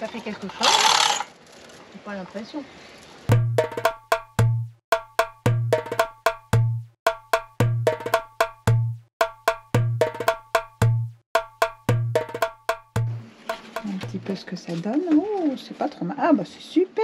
Ça fait quelque chose. J'ai pas l'impression. Un petit peu ce que ça donne. Oh, c'est pas trop mal. Ah bah c'est super.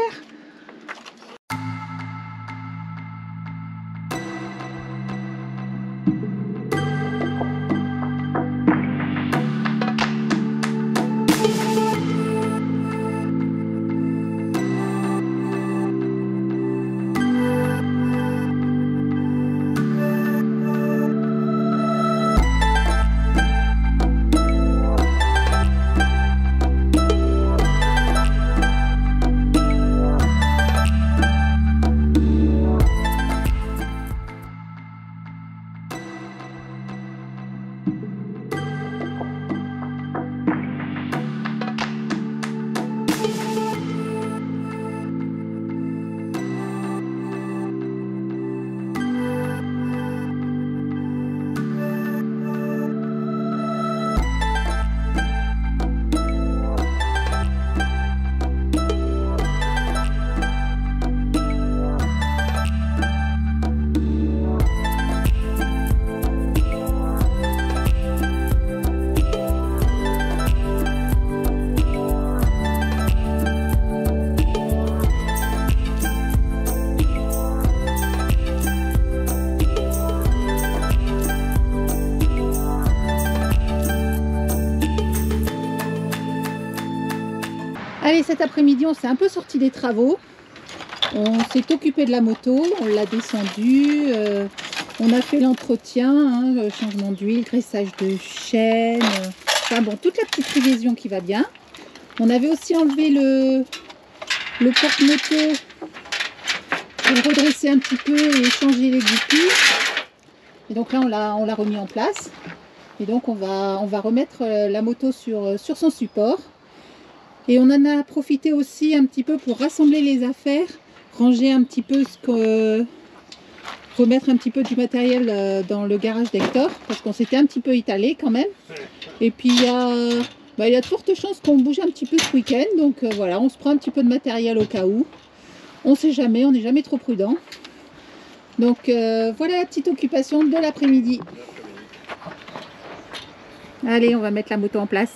Allez, cet après-midi, on s'est un peu sorti des travaux. On s'est occupé de la moto, on l'a descendue, on a fait l'entretien, hein, changement d'huile, graissage de chaîne, enfin bon, toute la petite révision qui va bien. On avait aussi enlevé le porte-moto pour redresser un petit peu et changer les goupilles. Et donc là, on l'a remis en place. Et donc, on va remettre la moto sur son support. Et on en a profité aussi un petit peu pour rassembler les affaires, ranger un petit peu remettre un petit peu du matériel dans le garage d'Hector, parce qu'on s'était un petit peu étalé quand même. Et puis il y a de fortes chances qu'on bouge un petit peu ce week-end, donc voilà, on se prend un petit peu de matériel au cas où. On ne sait jamais, on n'est jamais trop prudent. Donc voilà la petite occupation de l'après-midi. Allez, on va mettre la moto en place.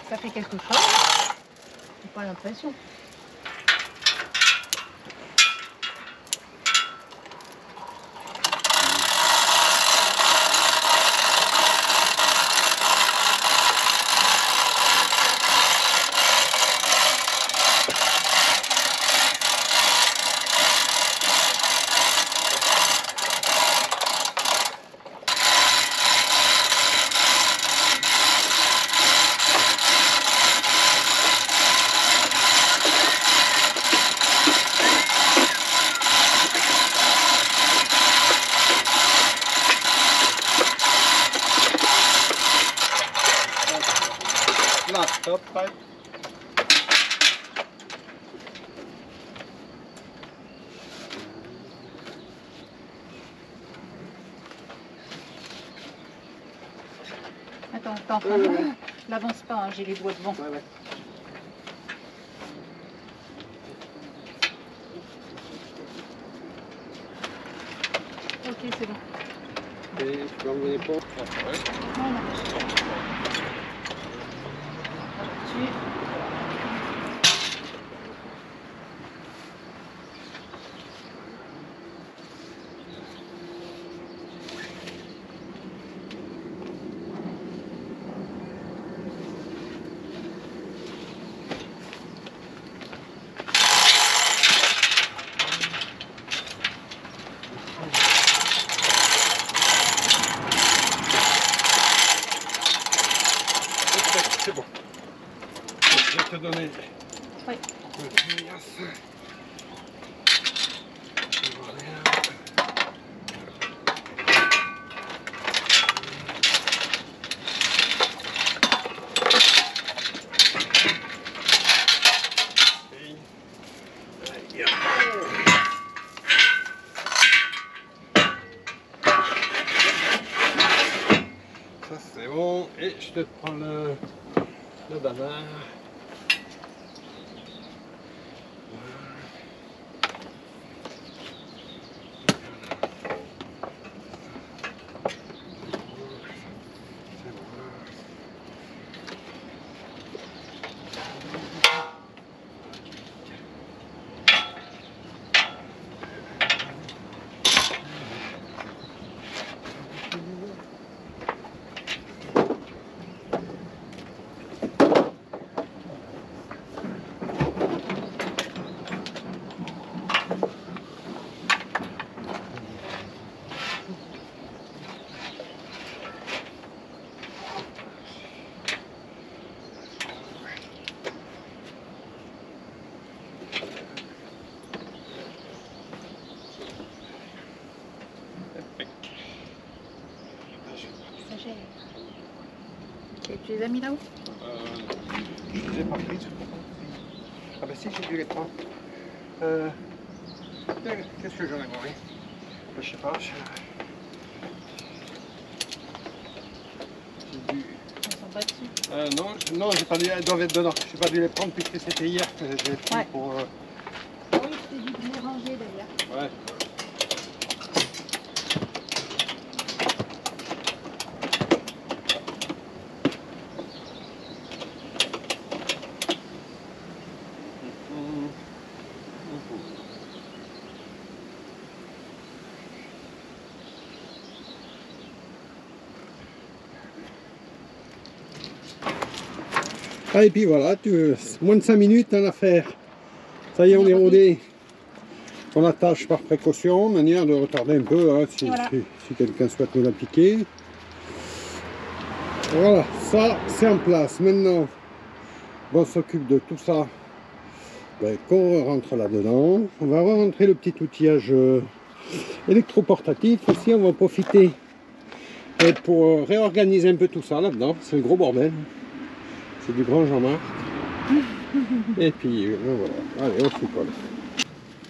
Ça fait quelque chose. J'ai pas l'impression. Laptop, right? Attends, l'avance pas, hein, j'ai les doigts devant. Ouais, ouais. Ok, c'est bon. Et tu peux enlever les pompes. Voilà. C'est bon. Je vais te donner. Oui. Ça c'est bon. Et je te prends le bazar. Ok, tu les as mis là-haut? Je les ai pas prises. Ah bah si, j'ai dû les prendre. Qu'est-ce que j'en ai mangé? Je sais pas. J'ai dû... Elles sont pas dessus. Non, j'ai pas dû, elles doivent être dedans. J'ai pas dû les prendre puisque c'était hier que j'ai pris Ouais. pour... Oui, je t'ai dû les ranger d'ailleurs. Ouais. Ah, et puis voilà, moins de 5 minutes à l'affaire. Ça y est, on est rodé. On attache par précaution, manière de retarder un peu hein, Voilà. si quelqu'un souhaite nous la piquer. Voilà, ça c'est en place. Maintenant, on s'occupe de tout ça. Ben, qu'on rentre là-dedans. On va rentrer le petit outillage électroportatif. Aussi, on va en profiter pour réorganiser un peu tout ça là-dedans. C'est le gros bordel. C'est du grand Jean-Marc. Et puis voilà, allez, on s'y colle.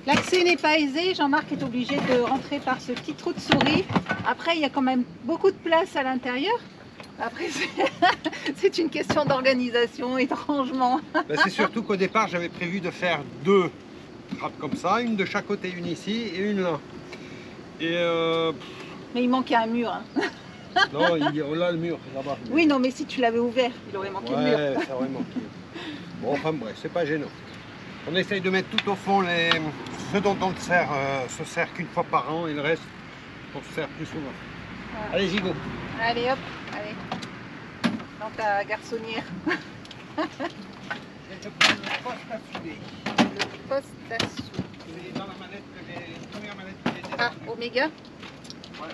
L'accès n'est pas aisé, Jean-Marc est obligé de rentrer par ce petit trou de souris. Après, il y a quand même beaucoup de place à l'intérieur. Après, c'est une question d'organisation et de rangement. Ben, c'est surtout qu'au départ, j'avais prévu de faire 2 trappes comme ça, une de chaque côté, une ici et une là. Et Mais il manquait un mur. Hein. non, là le mur là-bas. Oui, non, mais si tu l'avais ouvert, il aurait manqué le mur. Ouais, ça aurait manqué. Bon, enfin bref, c'est pas gênant. On essaye de mettre tout au fond ce dont on se sert qu'une fois par an et le reste, on se sert plus souvent. Voilà. Allez, Gigot. Allez, hop, allez. Dans ta garçonnière. Je vais prendre le poste à souder. Le poste à sous. C'est dans la manette que j'ai, la première manette que j'ai déjà. Ah, Oméga? Ouais.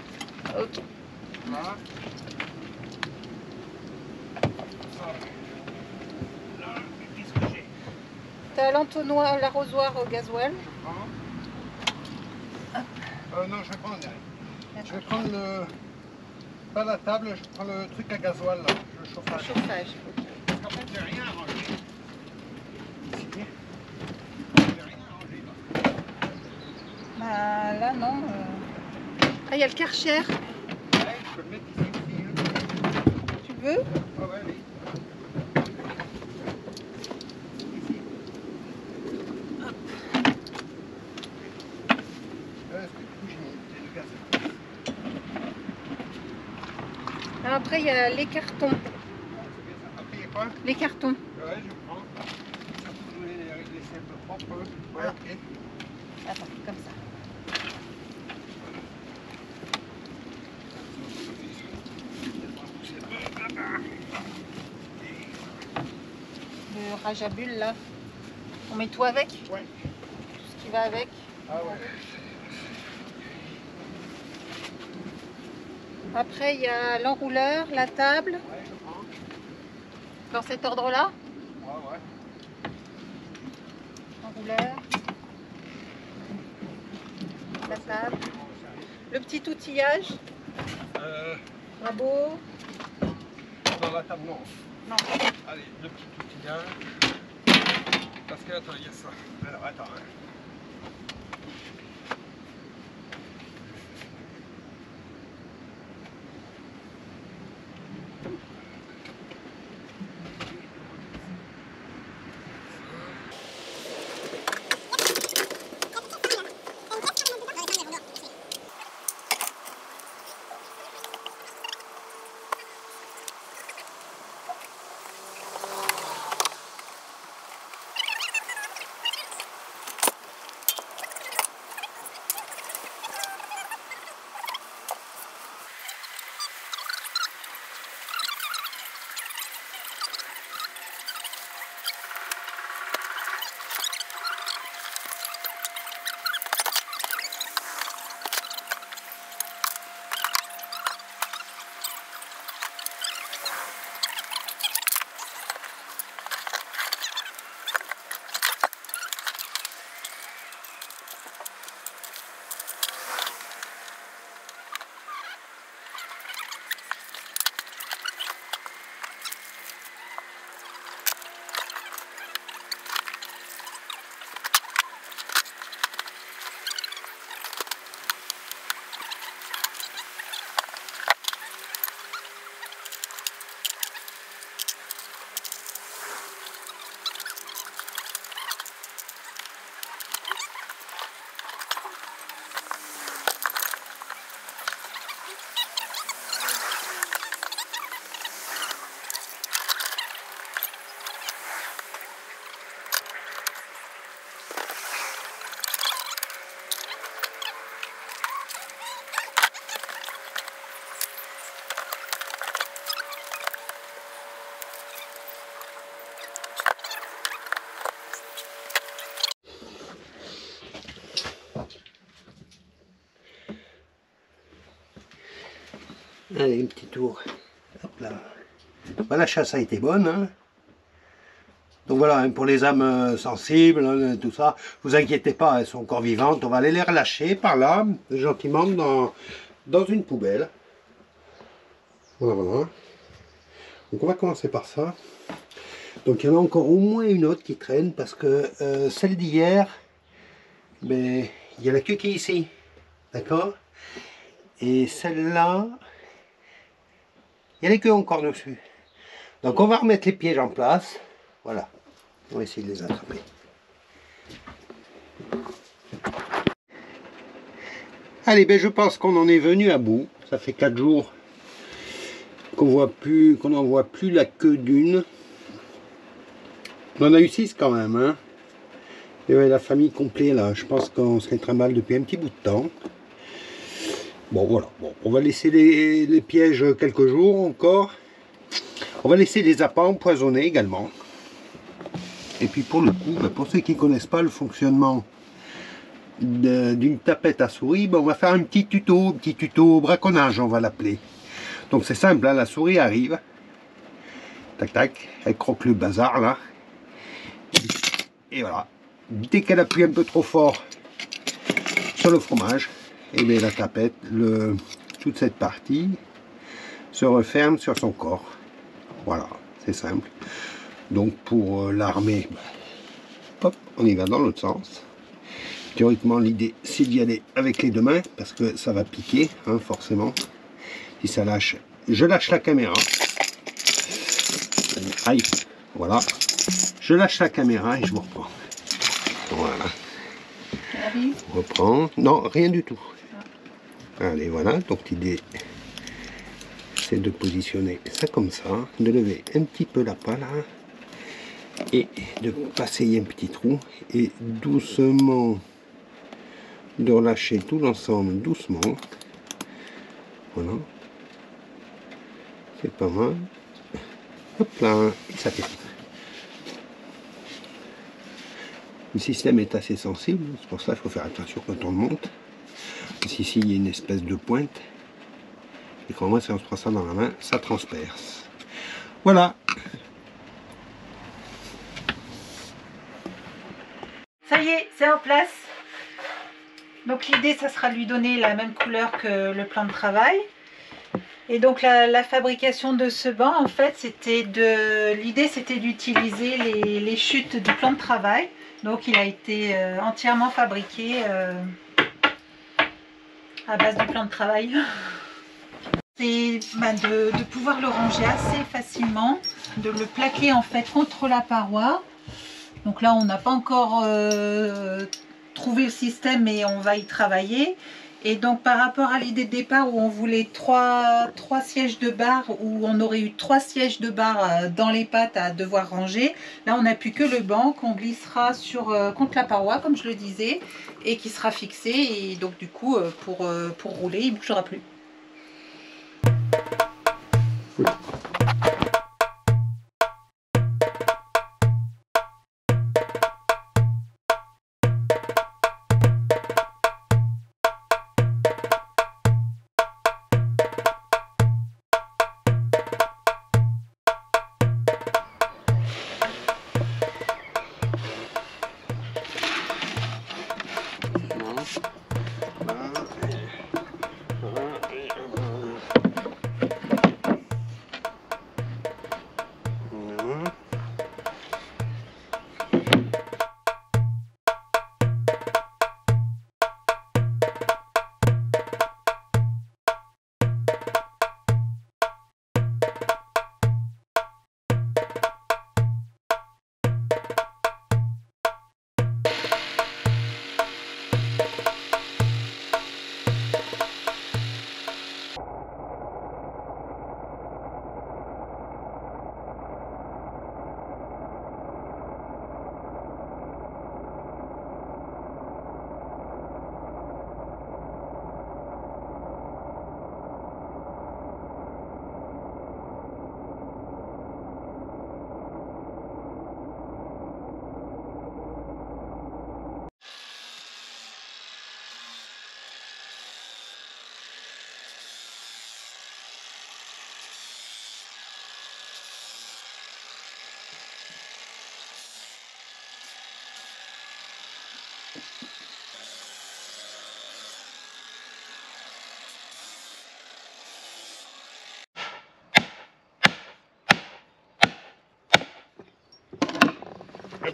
Ok. Voilà. Là, qu'est-ce que j'ai? T'as l'entonnoir, l'arrosoir au gasoil. Je prends. Non, je vais prendre derrière. Je vais prendre le. Pas la table, je prends le truc à gasoil, là, le chauffage. Chauffage, ok. Parce qu'en fait, j'ai rien à ranger. Ici. J'ai rien à ranger là. Bah là, non. Ah, il y a le Karcher. Ouais, je peux le mettre ici aussi. Hein. Tu veux? Ah ouais, oui. Ici. Hop. Est-ce que du coup, j'ai le gaz? Après, il y a les cartons. C'est bien ça. Après, il y a quoi? Les cartons. Ouais, je prends. Surtout que je voulais les laisser un peu propres. Ouais, Ah. ok. Attends, comme ça. Le rajabule là. On met tout avec? Ouais. Tout ce qui va avec. Ah ouais. Après, il y a l'enrouleur, la table. Ouais, je prends. Dans cet ordre-là. Ouais, ouais. Enrouleur. La table. Le petit outillage. Rabot. Dans la table, non. Non. Allez, le petit outillage. Parce que, attends, il y a ça. Alors, attends. Hein. Allez, un petit tour. Hop là. Bah, la chasse a été bonne. Hein. Donc voilà, hein, pour les âmes sensibles, hein, tout ça, vous inquiétez pas, elles sont encore vivantes. On va aller les relâcher par là, gentiment, dans une poubelle. Voilà, voilà. Donc on va commencer par ça. Donc il y en a encore au moins une autre qui traîne, parce que celle d'hier, ben, il y a la queue qui est ici. D'accord? Et celle-là, il y a les queues encore dessus. Donc on va remettre les pièges en place. Voilà. On va essayer de les attraper. Allez, ben je pense qu'on en est venu à bout. Ça fait 4 jours qu'on n'en voit plus la queue d'une. On en a eu 6 quand même. Hein. Et ouais, la famille complète là. Je pense qu'on serait très mal depuis un petit bout de temps. Bon voilà, bon, on va laisser les pièges quelques jours encore. On va laisser les appâts empoisonnés également. Et puis pour le coup, pour ceux qui ne connaissent pas le fonctionnement d'une tapette à souris, on va faire un petit tuto braconnage, on va l'appeler. Donc c'est simple, hein, la souris arrive, tac tac, elle croque le bazar là. Et voilà, dès qu'elle appuie un peu trop fort sur le fromage, et bien la tapette, toute cette partie se referme sur son corps. Voilà, c'est simple. Donc pour l'armer, hop, on y va dans l'autre sens. Théoriquement l'idée c'est d'y aller avec les deux mains parce que ça va piquer, hein, forcément. Si ça lâche, je lâche la caméra. Aïe, voilà. Je lâche la caméra et je vous reprends. Voilà. On reprend. Non, rien du tout. Allez, voilà. Donc l'idée c'est de positionner ça comme ça, de lever un petit peu la pâte là. Et de passer un petit trou et doucement de relâcher tout l'ensemble doucement. Voilà, c'est pas mal. Hop là, et ça fait. Le système est assez sensible, c'est pour ça qu'il faut faire attention quand on le monte. Ici il y a une espèce de pointe et quand moi si on se prend ça dans la main, ça transperce. Voilà. Ça y est, c'est en place. Donc l'idée, ça sera de lui donner la même couleur que le plan de travail. Et donc la fabrication de ce banc, en fait, l'idée c'était d'utiliser les chutes du plan de travail. Donc il a été entièrement fabriqué à base du plan de travail. C'est de pouvoir le ranger assez facilement, de le plaquer en fait contre la paroi. Donc là, on n'a pas encore trouvé le système, mais on va y travailler. Et donc, par rapport à l'idée de départ où on voulait trois sièges de bar, où on aurait eu 3 sièges de bar dans les pattes à devoir ranger, là, on n'a plus que le banc qu'on glissera contre la paroi, comme je le disais, et qui sera fixé. Et donc, du coup, pour rouler, il ne bougera plus. Oui.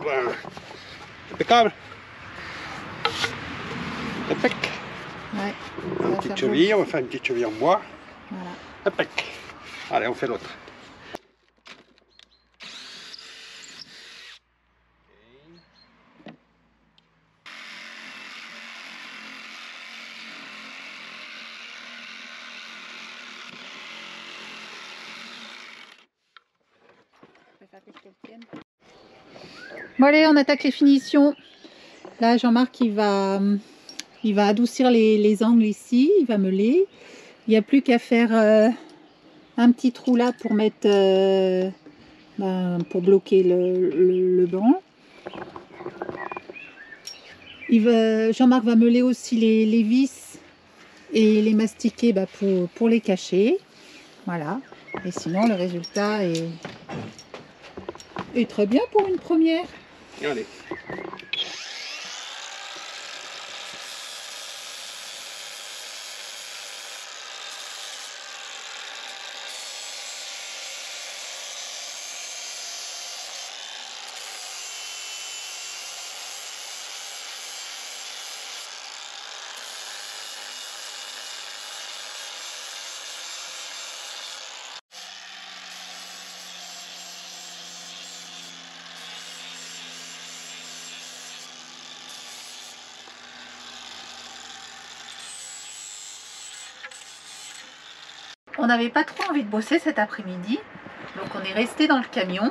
ben, impeccable. Impec. Ouais. Une petite cheville, on va faire une petite cheville en bois. Voilà. Impec. Allez, on fait l'autre. Bon allez, on attaque les finitions. Là, Jean-Marc, il va adoucir les angles ici, il va meuler. Il n'y a plus qu'à faire un petit trou là pour mettre, pour bloquer le banc. Jean-Marc va meuler aussi les vis et les mastiquer pour les cacher. Voilà. Et sinon, le résultat est très bien pour une première. Allez. On n'avait pas trop envie de bosser cet après-midi, donc on est resté dans le camion.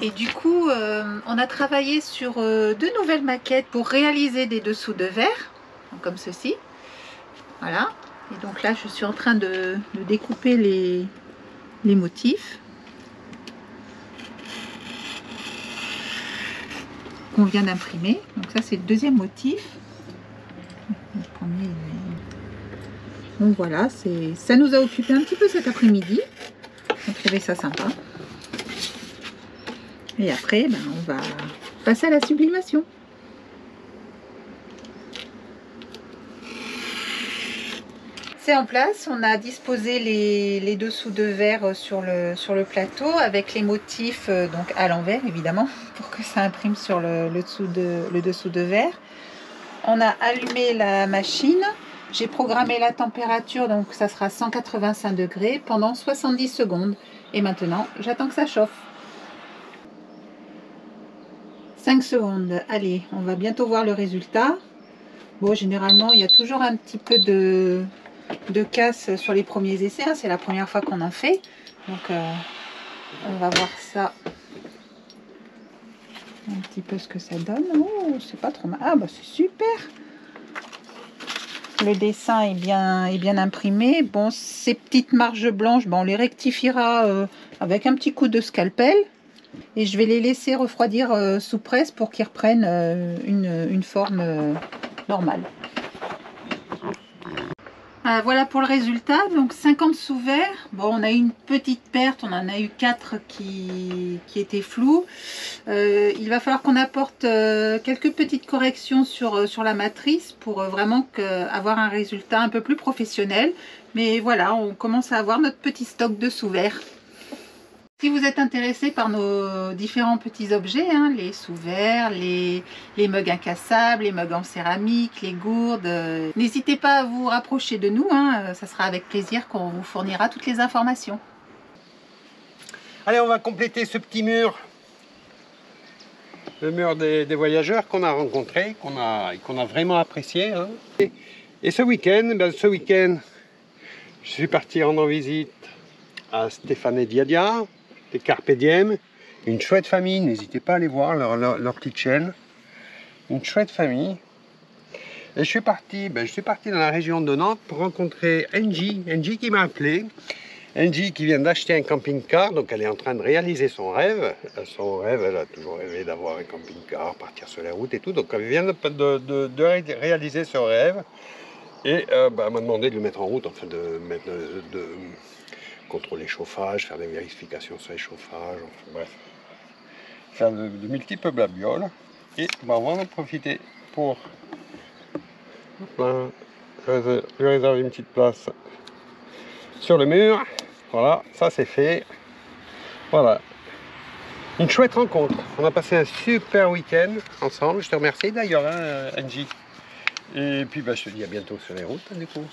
Et du coup, on a travaillé sur 2 nouvelles maquettes pour réaliser des dessous de verre, comme ceci. Voilà. Et donc là, je suis en train de découper les motifs qu'on vient d'imprimer. Donc ça, c'est le deuxième motif. Le premier, donc voilà, ça nous a occupé un petit peu cet après-midi. On trouvait ça sympa. Et après, on va passer à la sublimation. C'est en place, on a disposé les dessous de verre sur le plateau avec les motifs donc à l'envers évidemment pour que ça imprime sur le dessous de verre. On a allumé la machine. J'ai programmé la température, donc ça sera 185 degrés pendant 70 secondes. Et maintenant, j'attends que ça chauffe. 5 secondes. Allez, on va bientôt voir le résultat. Bon, généralement, il y a toujours un petit peu de casse sur les premiers essais. Hein. C'est la première fois qu'on en fait. Donc, on va voir ça. Un petit peu ce que ça donne. Oh, c'est pas trop mal. Ah, bah c'est super! Le dessin est bien imprimé. Bon, ces petites marges blanches, on les rectifiera avec un petit coup de scalpel. Et je vais les laisser refroidir sous presse pour qu'ils reprennent une forme normale. Voilà pour le résultat. Donc 50 sous-verres. Bon, on a eu une petite perte. On en a eu 4 qui étaient flous. Il va falloir qu'on apporte quelques petites corrections sur la matrice pour vraiment avoir un résultat un peu plus professionnel. Mais voilà, on commence à avoir notre petit stock de sous-verres. Si vous êtes intéressé par nos différents petits objets, hein, les sous-verres, les mugs incassables, les mugs en céramique, les gourdes, n'hésitez pas à vous rapprocher de nous, hein, ça sera avec plaisir qu'on vous fournira toutes les informations. Allez, on va compléter ce petit mur. Le mur des voyageurs qu'on a rencontrés, qu'on a vraiment apprécié. Hein. Et ce week-end, je suis parti rendre visite à Stéphane et Diadia, des Carpe Diem, une chouette famille, n'hésitez pas à aller voir leur petite chaîne, une chouette famille. Et je suis parti dans la région de Nantes pour rencontrer Angie qui m'a appelé, Angie qui vient d'acheter un camping-car, donc elle est en train de réaliser son rêve. Son rêve, elle a toujours rêvé d'avoir un camping-car, partir sur la route et tout, donc elle vient de réaliser ce rêve. Et elle m'a demandé de le mettre en route, enfin de contrôler le chauffage, faire des vérifications sur les chauffages, enfin, bref. Faire de multiples blabioles. Et on va en profiter pour lui réserver une petite place sur le mur. Voilà, ça c'est fait. Voilà. Une chouette rencontre. On a passé un super week-end ensemble. Je te remercie d'ailleurs, hein, Angie. Et puis bah, je te dis à bientôt sur les routes, hein, du coup.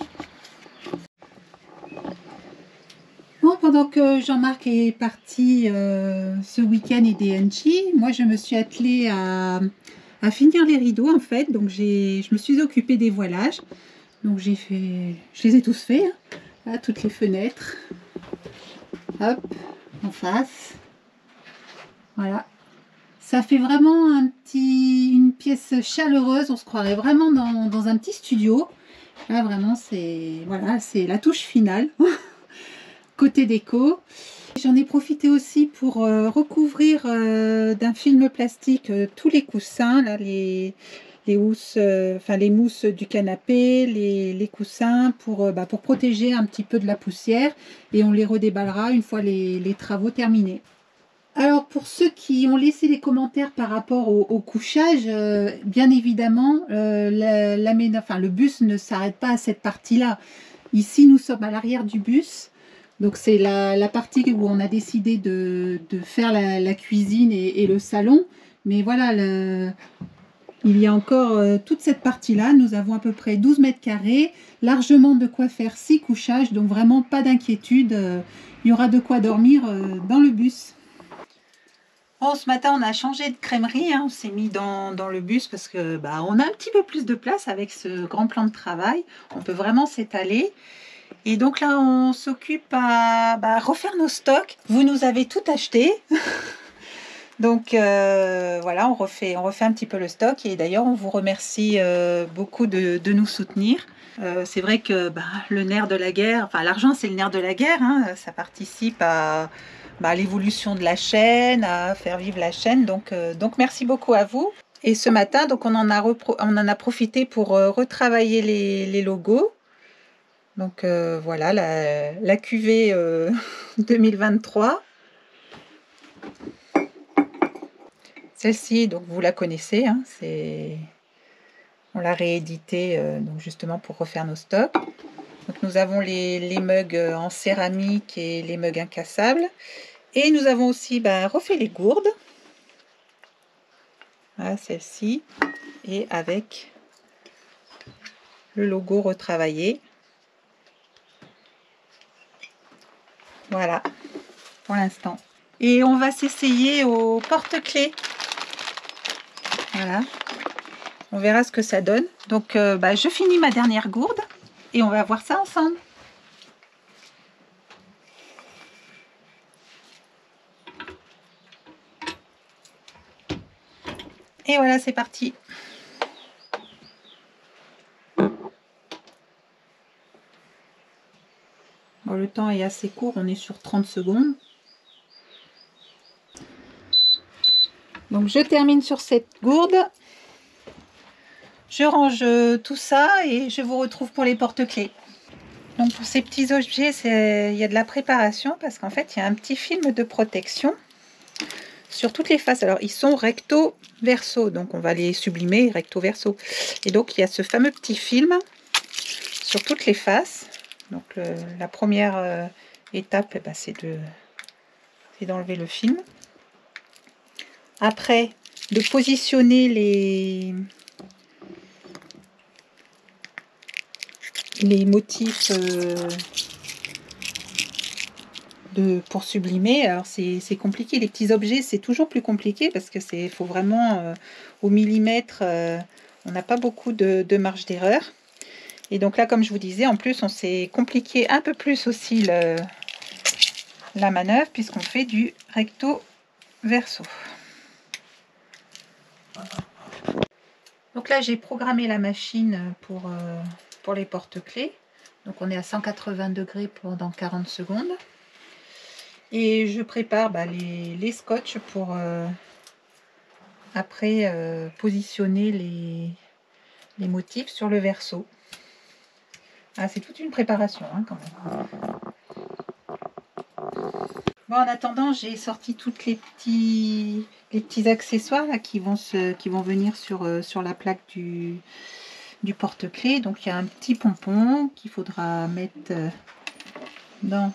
Bon, pendant que Jean-Marc est parti ce week-end aider Angie, moi je me suis attelée à finir les rideaux en fait. Donc je me suis occupée des voilages. Donc je les ai tous faits, hein. Là, toutes les fenêtres. Hop, en face. Voilà. Ça fait vraiment une pièce chaleureuse. On se croirait vraiment dans un petit studio. Là vraiment c'est la touche finale. Côté déco. J'en ai profité aussi pour recouvrir d'un film plastique tous les coussins, là, les housses, les mousses du canapé, les coussins pour protéger un petit peu de la poussière, et on les redéballera une fois les travaux terminés. Alors pour ceux qui ont laissé des commentaires par rapport au couchage, bien évidemment le bus ne s'arrête pas à cette partie-là. Ici nous sommes à l'arrière du bus. Donc c'est la partie où on a décidé de faire la cuisine et le salon. Mais voilà, il y a encore toute cette partie-là. Nous avons à peu près 12 mètres carrés, largement de quoi faire 6 couchages. Donc vraiment pas d'inquiétude, il y aura de quoi dormir dans le bus. Bon, ce matin on a changé de crèmerie, hein. On s'est mis dans le bus parce que on a un petit peu plus de place avec ce grand plan de travail. On peut vraiment s'étaler. Et donc là, on s'occupe à refaire nos stocks. Vous nous avez tout acheté. Donc voilà, on refait un petit peu le stock. Et d'ailleurs, on vous remercie beaucoup de nous soutenir. C'est vrai que le nerf de la guerre, enfin l'argent c'est le nerf de la guerre, hein. Ça participe à l'évolution de la chaîne, à faire vivre la chaîne. Donc merci beaucoup à vous. Et ce matin, donc on en a profité pour retravailler les logos. Donc voilà la cuvée 2023. Celle-ci, donc vous la connaissez, hein, on l'a rééditée donc justement pour refaire nos stocks. Donc nous avons les mugs en céramique et les mugs incassables. Et nous avons aussi refait les gourdes. Voilà, celle-ci. Et avec le logo retravaillé. Voilà, pour l'instant. Et on va s'essayer au porte-clés. Voilà. On verra ce que ça donne. Donc, je finis ma dernière gourde et on va voir ça ensemble. Et voilà, c'est parti. Bon, le temps est assez court, on est sur 30 secondes. Donc, je termine sur cette gourde. Je range tout ça et je vous retrouve pour les porte-clés. Donc, pour ces petits objets, il y a de la préparation parce qu'en fait, il y a un petit film de protection sur toutes les faces. Alors, ils sont recto verso, donc on va les sublimer recto verso. Et donc, il y a ce fameux petit film sur toutes les faces. Donc, la première étape, c'est d'enlever le film. Après, de positionner les motifs pour sublimer. Alors c'est compliqué, les petits objets c'est toujours plus compliqué parce que faut vraiment au millimètre, on n'a pas beaucoup de marge d'erreur. Et donc là, comme je vous disais, en plus on s'est compliqué un peu plus aussi la manœuvre puisqu'on fait du recto verso. Donc là j'ai programmé la machine pour les porte-clés. Donc on est à 180 degrés pendant 40 secondes. Et je prépare les scotch pour après positionner les motifs sur le verso. Ah, c'est toute une préparation hein, quand même. Bon, en attendant, j'ai sorti toutes les petits accessoires là, qui vont venir sur la plaque du porte-clés. Donc il y a un petit pompon qu'il faudra mettre dans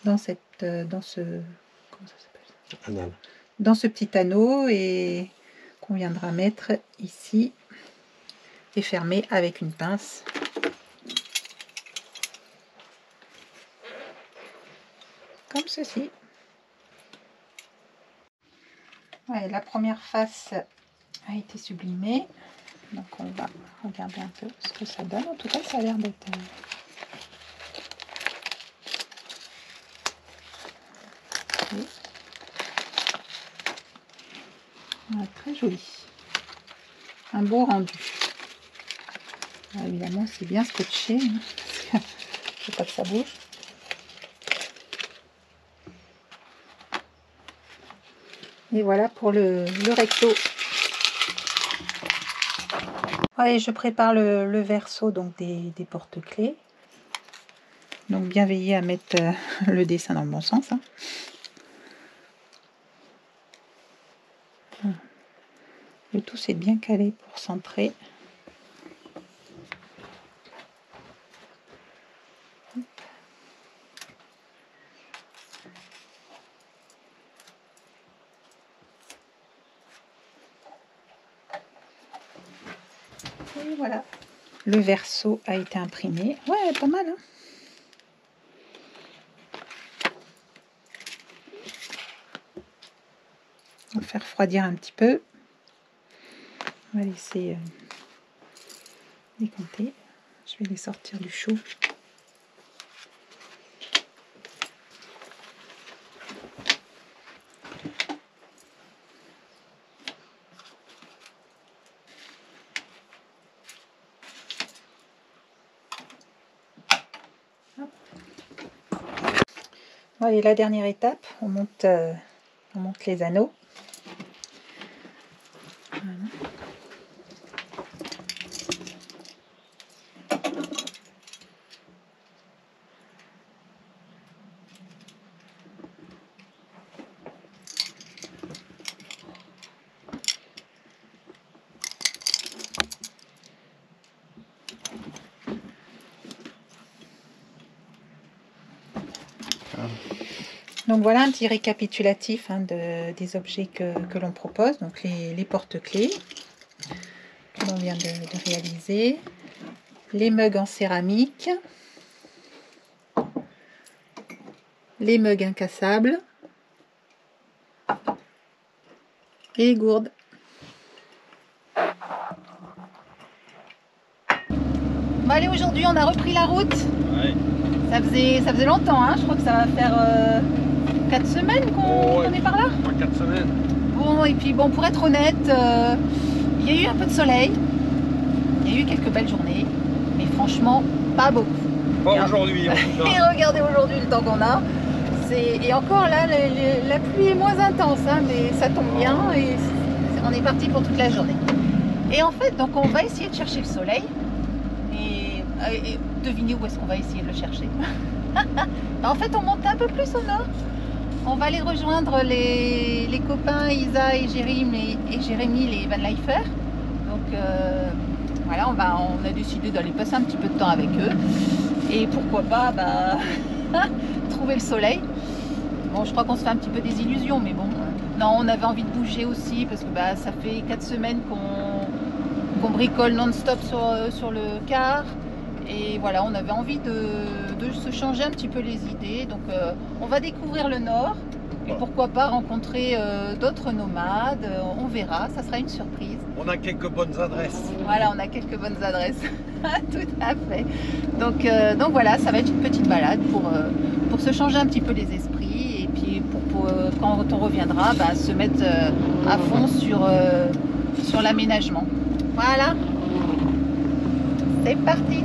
dans ce comment ça s'appelle, Anal. dans ce petit anneau, et qu'on viendra mettre ici et fermer avec une pince. Comme ceci. Ouais, la première face a été sublimée. Donc on va regarder un peu ce que ça donne. En tout cas, ça a l'air d'être très joli. Un beau rendu. Alors, évidemment, c'est bien scotché. Il ne faut pas que ça bouge. Et voilà pour le recto. Allez, je prépare le verso donc des porte-clés. Donc bien veiller à mettre le dessin dans le bon sens. Hein. Le tout c'est de bien caler pour centrer. Et voilà, le verso a été imprimé. Ouais, pas mal. Hein, on va faire refroidir un petit peu. On va laisser décanter. Je vais les sortir du chaud. Allez, la dernière étape, on monte les anneaux. Voilà. Donc voilà un petit récapitulatif hein, des objets que l'on propose. Donc les porte-clés que l'on vient de réaliser, les mugs en céramique, les mugs incassables et les gourdes. Bon allez, aujourd'hui on a repris la route. Ouais. Ça faisait longtemps, hein. Je crois que ça va faire 4 semaines qu'on est par là. 4 semaines. Bon, et puis bon, pour être honnête, il y a eu un peu de soleil, il y a eu quelques belles journées, mais franchement, pas beaucoup. Pas aujourd'hui en tout cas. Et regardez aujourd'hui le temps qu'on a. Et encore là, la pluie est moins intense, hein, mais ça tombe bien et on est parti pour toute la journée. Et en fait, donc on va essayer de chercher le soleil. Et devinez où est-ce qu'on va essayer de le chercher. En fait, on monte un peu plus au nord. On va aller rejoindre les copains Isa et Jérémy, les Van Leifer. Donc voilà, on a décidé d'aller passer un petit peu de temps avec eux. Et pourquoi pas trouver le soleil. Bon, je crois qu'on se fait un petit peu des illusions, mais bon. Non, on avait envie de bouger aussi parce que ça fait 4 semaines qu'on bricole non-stop sur le car. Et voilà, on avait envie de se changer un petit peu les idées. Donc on va découvrir le nord et pourquoi pas rencontrer d'autres nomades. On verra, ça sera une surprise. On a quelques bonnes adresses. Voilà, on a quelques bonnes adresses. Tout à fait. Donc voilà, ça va être une petite balade pour se changer un petit peu les esprits. Et puis pour quand on reviendra, se mettre à fond sur l'aménagement. Voilà. C'est parti.